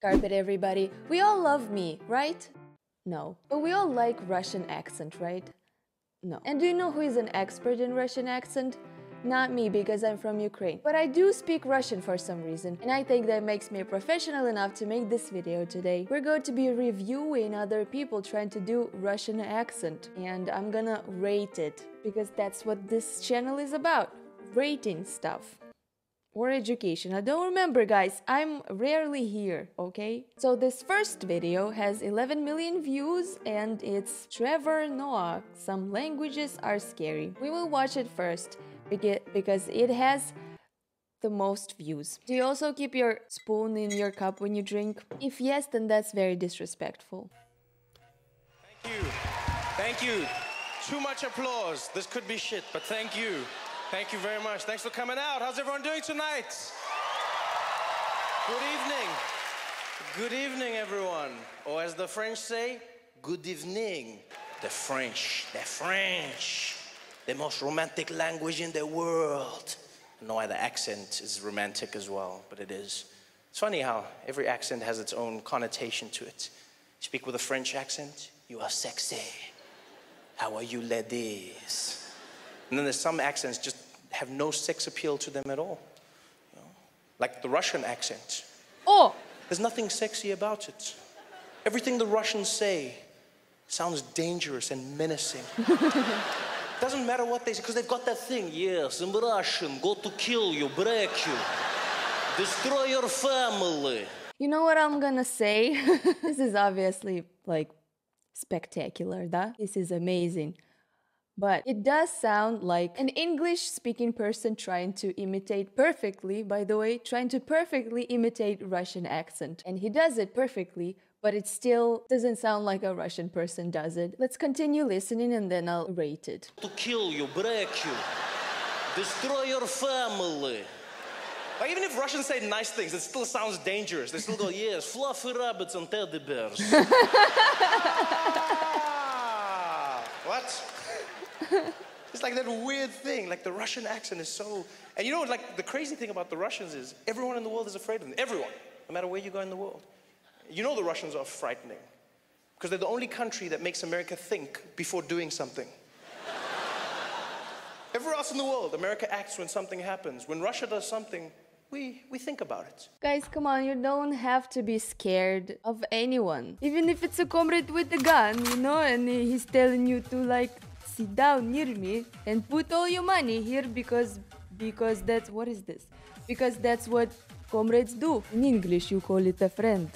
Carpet everybody. We all love me, right? No. But we all like Russian accent, right? No. And do you know who is an expert in Russian accent? Not me, because I'm from Ukraine. But I do speak Russian for some reason, and I think that makes me professional enough to make this video today. We're going to be reviewing other people trying to do Russian accent, and I'm gonna rate it, because that's what this channel is about. Rating stuff. Or education. I don't remember, guys. I'm rarely here, okay? So this first video has 11 million views and it's Trevor Noah. Some languages are scary. We will watch it first because it has the most views. Do you also keep your spoon in your cup when you drink? If yes, then that's very disrespectful. Thank you. Thank you. Too much applause. This could be shit, but thank you. Thank you very much. Thanks for coming out. How's everyone doing tonight? Good evening. Good evening, everyone. Or as the French say, good evening. The French. The most romantic language in the world. I don't know why the accent is romantic as well, but it is. It's funny how every accent has its own connotation to it. You speak with a French accent, you are sexy. How are you, ladies? And then there's some accents just have no sex appeal to them at all. You know? Like the Russian accent. Oh! There's nothing sexy about it. Everything the Russians say sounds dangerous and menacing. Doesn't matter what they say, because they've got that thing. Yes, I'm Russian, go to kill you, break you, destroy your family. You know what I'm gonna say? This is obviously, like, spectacular, da? This is amazing. But it does sound like an English-speaking person trying to imitate perfectly, by the way, trying to perfectly imitate Russian accent. And he does it perfectly, but it still doesn't sound like a Russian person does it. Let's continue listening and then I'll rate it. To kill you, break you, destroy your family. Like, even if Russians say nice things, it still sounds dangerous. They still go, yes, fluffy rabbits and teddy bears. What? It's like that weird thing, like the Russian accent is so... And you know, like, the crazy thing about the Russians is everyone in the world is afraid of them. Everyone, no matter where you go in the world. You know the Russians are frightening because they're the only country that makes America think before doing something. Everywhere else in the world, America acts when something happens. When Russia does something, we think about it. Guys, come on, you don't have to be scared of anyone. Even if it's a comrade with a gun, you know, and he's telling you to, like, sit down near me and put all your money here because that's... What is this? Because that's what comrades do. In English, you call it a friend,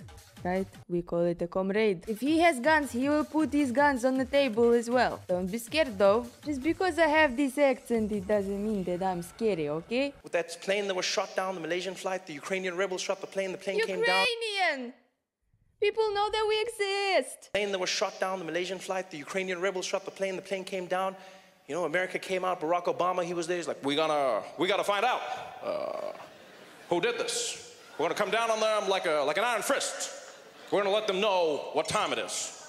right? We call it a comrade. If he has guns, he will put his guns on the table as well. Don't be scared, though. Just because I have this accent, it doesn't mean that I'm scary, okay? With that plane that was shot down, the Malaysian flight, the Ukrainian rebels shot the plane came down. Ukrainian! People know that we exist! Plane that was shot down, the Malaysian flight, the Ukrainian rebels shot the plane came down. You know, America came out, Barack Obama, he was there, he's like, we gotta find out who did this. We're gonna come down on them like an iron fist. We're gonna let them know what time it is.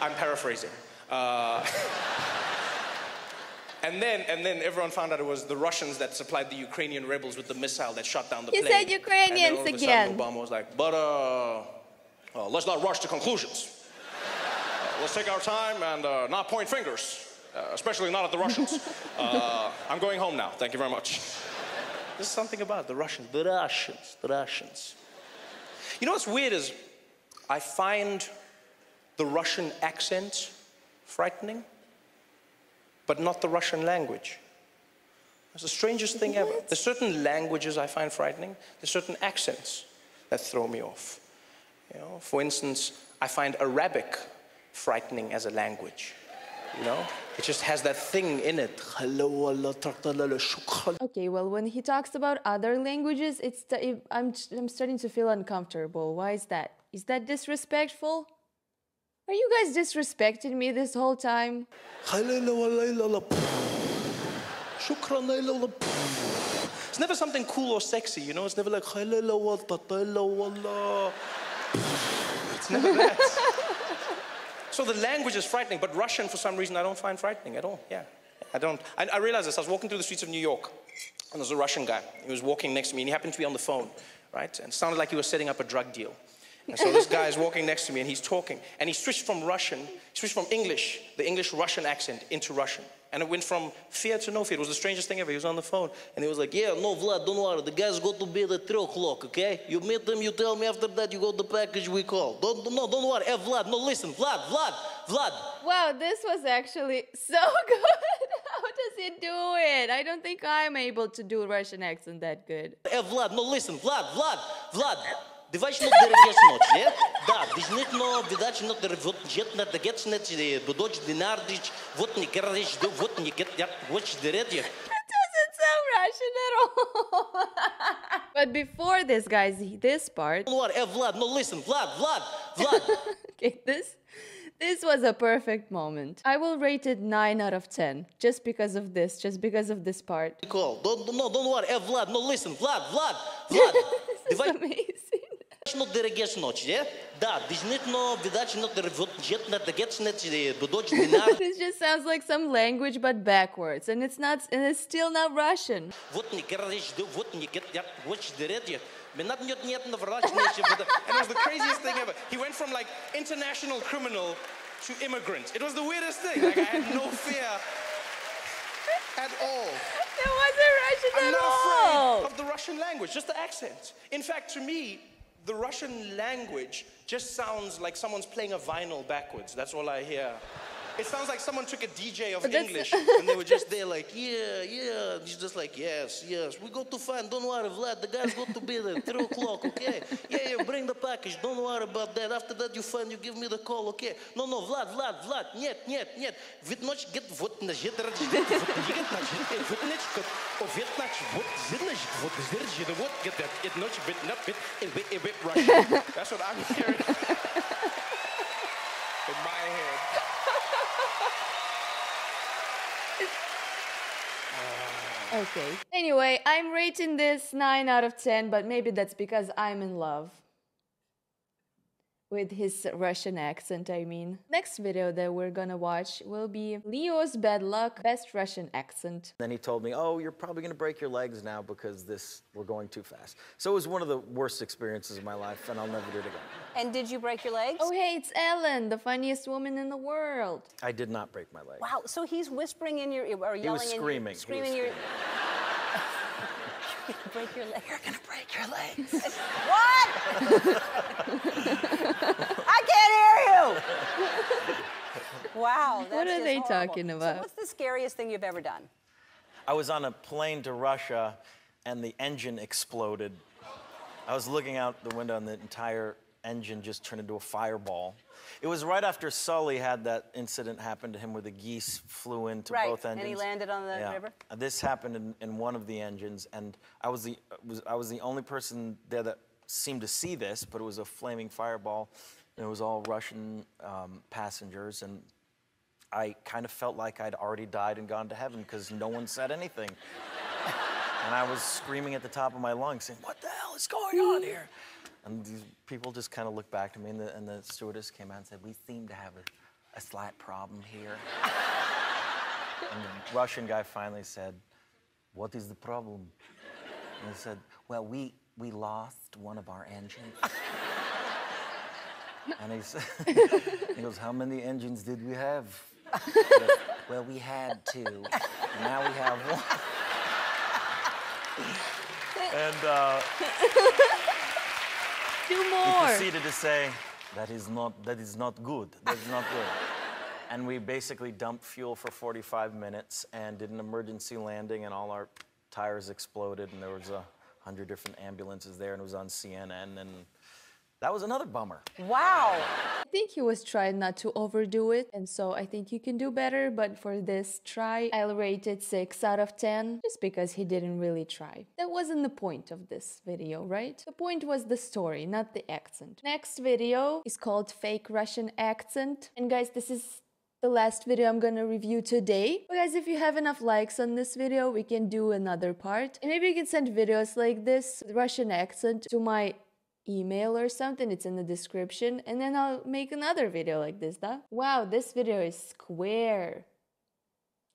I'm paraphrasing. And then everyone found out it was the Russians that supplied the Ukrainian rebels with the missile that shot down the plane. You said Ukrainians and then all of a again. sudden Obama was like, but let's not rush to conclusions. Let's take our time and not point fingers, especially not at the Russians. I'm going home now. Thank you very much. There's something about the Russians. The Russians. You know what's weird is I find the Russian accent frightening, but not the Russian language. It's the strangest thing ever. There's certain languages I find frightening. There's certain accents that throw me off. You know, for instance, I find Arabic frightening as a language. You know, it just has that thing in it. Okay, well, when he talks about other languages, I'm starting to feel uncomfortable. Why is that? Is that disrespectful? Are you guys disrespecting me this whole time? It's never something cool or sexy, you know? It's never like, it's never that. So the language is frightening, but Russian, for some reason, I don't find frightening at all. Yeah, I don't. I realized this. I was walking through the streets of New York, and there was a Russian guy. He was walking next to me, and he happened to be on the phone, right? And it sounded like he was setting up a drug deal. And so this guy is walking next to me and he's talking. And he switched from English, the English-Russian accent, into Russian. And it went from fear to no fear. It was the strangest thing ever. He was on the phone and he was like, yeah, no, Vlad, don't worry. The guys go to bed at 3 o'clock, okay? You meet them, you tell me after that, you got the package we call. Don't worry. Hey, Vlad, no, listen. Vlad. Wow, this was actually so good. How does he do it? I don't think I'm able to do Russian accent that good. Hey, Vlad, no, listen. Vlad. Давайте not дерегеш ночь, yeah? Да, дежнитно, видать, not деревот, jet not the gets net, the dodge dinardich, what ni carriage do, what ni get, watch the red. That doesn't sound Russian at all. But before this, guys, this part. What? Hey, Vlad, no, listen, Vlad. Okay, this was a perfect moment. I will rate it 9 out of 10, just because of this part. Cool. Don't worry. Hey, Vlad, no, listen, Vlad. This is amazing. Not дерегеш ночь, yeah? Да, дежнитно, видать, not деревот, jet not the gets net, the dodge dinar. This just sounds like some language but backwards, and it's still not Russian. Вот не carriage do, what ni get, watch the red. And it was the craziest thing ever. He went from like international criminal to immigrant. It was the weirdest thing. Like I had no fear at all. It wasn't Russian I'm at not all. afraid of the Russian language, just the accent. In fact, to me, the Russian language just sounds like someone's playing a vinyl backwards. That's all I hear. It sounds like someone took a DJ of English and they were just there like, yeah. He's just like, yes. We go to find, don't worry, Vlad, the guys go to bed at 3 o'clock, okay? Yeah, bring the package, don't worry about that. After that you find, you give me the call, okay? No, Vlad, нет. Ведь ночь get вот на жет ради, вот ночь вот значит вот значит вот get that it ночь bit Russian. That's what I'm hearing in my head. Okay. Anyway, I'm rating this 9 out of 10, but maybe that's because I'm in love with his Russian accent, I mean. Next video that we're gonna watch will be Leo's bad luck, best Russian accent. Then he told me, oh, you're probably gonna break your legs now because we're going too fast. So it was one of the worst experiences of my life, and I'll never do it again. And did you break your legs? Oh, hey, it's Ellen, the funniest woman in the world. I did not break my leg. Wow, so he's whispering in your ear, or yelling He was screaming. Screaming your... You're gonna break your leg. You're gonna break your legs. What? I can't hear you. Wow. That's What are they horrible. talking about? So what's the scariest thing you've ever done? I was on a plane to Russia, and the engine exploded. I was looking out the window, and the entire engine just turned into a fireball. It was right after Sully had that incident happen to him where the geese flew into both engines. And he landed on the river? This happened in one of the engines, and I was the only person there that seemed to see this, but it was a flaming fireball, and it was all Russian passengers, and I kind of felt like I'd already died and gone to heaven because no one said anything. And I was screaming at the top of my lungs saying, what the hell is going on here? And these people just kind of looked back to me, and the stewardess came out and said, we seem to have a slight problem here. And the Russian guy finally said, what is the problem? And I said, well, we lost one of our engines. And he said, he goes, how many engines did we have? Goes, well, we had 2. Now we have 1. And 2 more. He proceeded to say, that is not good. That is not good. And we basically dumped fuel for 45 minutes and did an emergency landing, and all our tires exploded, and there was 100 different ambulances there, and it was on CNN, and that was another bummer. Wow. I think he was trying not to overdo it, and so I think you can do better, but for this try, I'll rate it 6 out of 10, just because he didn't really try. That wasn't the point of this video, right? The point was the story, not the accent. Next video is called Fake Russian Accent, and guys, this is the last video I'm gonna review today. But guys, if you have enough likes on this video, we can do another part, and maybe you can send videos like this, Russian accent, to my email or something. It's in the description, and then I'll make another video like this, huh? Wow, this video is square.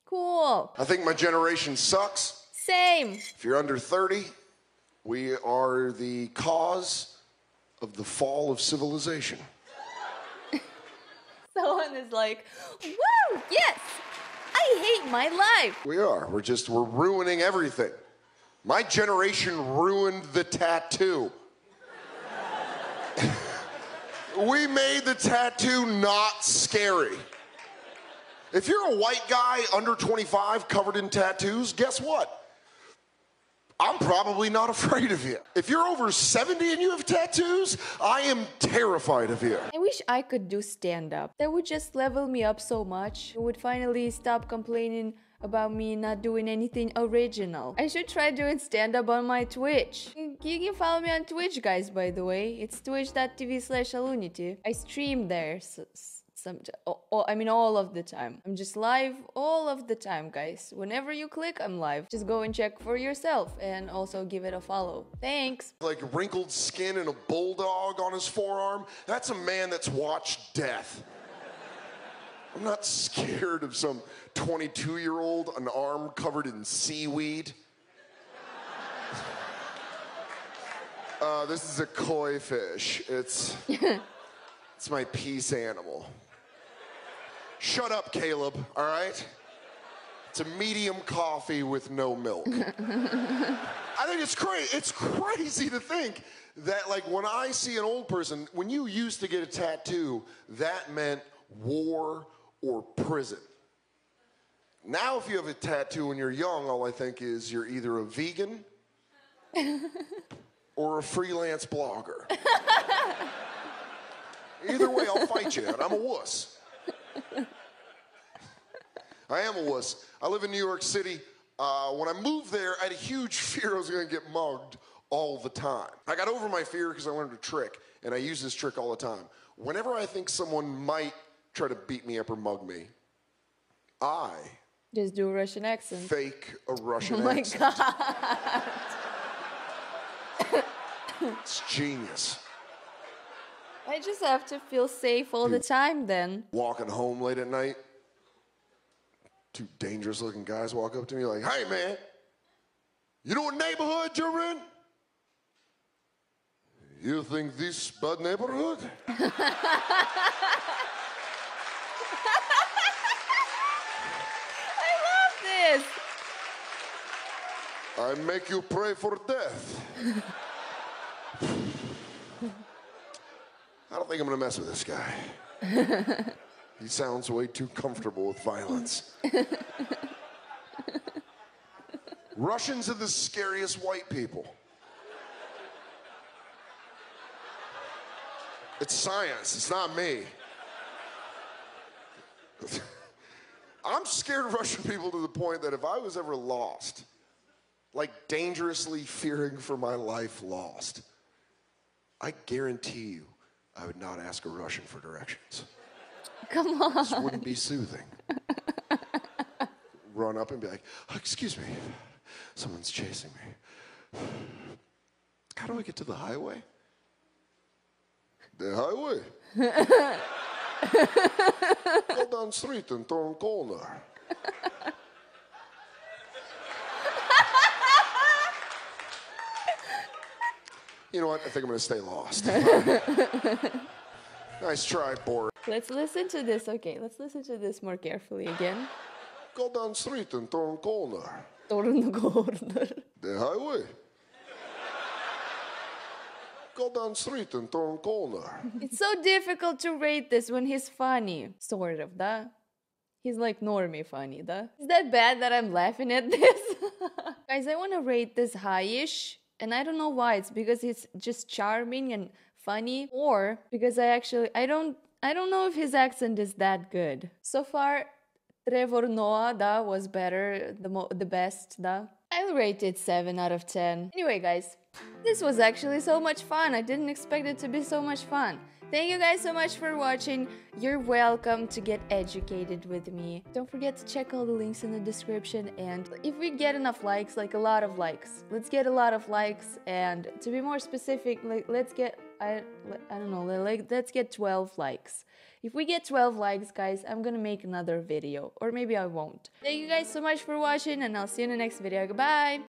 Cool. I think my generation sucks. Same. If you're under 30, we are the cause of the fall of civilization. Someone is like, woo, yes, I hate my life. We are. We're ruining everything. My generation ruined the tattoo. We made the tattoo not scary. If you're a white guy under 25 covered in tattoos, guess what? I'm probably not afraid of you. If you're over 70 and you have tattoos, I am terrified of you. I wish I could do stand-up. That would just level me up so much. I would finally stop complaining about me not doing anything original. I should try doing stand-up on my Twitch. You can follow me on Twitch, guys, by the way. It's twitch.tv/aloonity. I stream there. All of the time. I'm just live all of the time, guys. Whenever you click, I'm live. Just go and check for yourself and also give it a follow. Thanks. Like wrinkled skin and a bulldog on his forearm. That's a man that's watched death. I'm not scared of some 22-year-old, an arm covered in seaweed. This is a koi fish. It's my peace animal. Shut up, Caleb, all right? It's a medium coffee with no milk. I think it's crazy. It's crazy to think that, like, when I see an old person, when you used to get a tattoo, that meant war or prison. Now, if you have a tattoo when you're young, all I think is you're either a vegan or a freelance blogger. Either way, I'll fight you, and I'm a wuss. I am a wuss. I live in New York City. When I moved there, I had a huge fear I was going to get mugged all the time. I got over my fear because I learned a trick, and I use this trick all the time. Whenever I think someone might try to beat me up or mug me, I just do a Russian accent. Fake a Russian accent. Oh my god. It's genius. I just have to feel safe all the time then. Walking home late at night, two dangerous looking guys walk up to me like, hey man, you know what neighborhood you're in? You think this bad neighborhood? I love this. I make you pray for death. I don't think I'm gonna mess with this guy. He sounds way too comfortable with violence. Russians are the scariest white people. It's science, it's not me. I'm scared of Russian people to the point that if I was ever lost, like dangerously fearing for my life lost, I guarantee you I would not ask a Russian for directions. Come on. This wouldn't be soothing. Run up and be like, oh, excuse me, someone's chasing me. How do I get to the highway? The highway? Go down street and turn corner. You know what? I think I'm going to stay lost. Nice try, Boris. Let's listen to this. Okay, let's listen to this more carefully again. Go down street and turn corner. Turn corner. The highway. Go down street and turn corner. It's so difficult to rate this when he's funny. Sort of, da? He's like normie funny, da? Is that bad that I'm laughing at this? Guys, I want to rate this high-ish. And I don't know why. It's because it's just charming and funny, or because I don't know if his accent is that good. So far, Trevor Noah, da, was better, the best, da. I'll rate it 7 out of 10. Anyway, guys, this was actually so much fun. I didn't expect it to be so much fun. Thank you guys so much for watching. You're welcome to get educated with me. Don't forget to check all the links in the description, and if we get enough likes, like a lot of likes, let's get a lot of likes, and to be more specific, like let's get, I don't know, like let's get 12 likes. If we get 12 likes, guys, I'm gonna make another video, or maybe I won't. Thank you guys so much for watching, and I'll see you in the next video. Goodbye!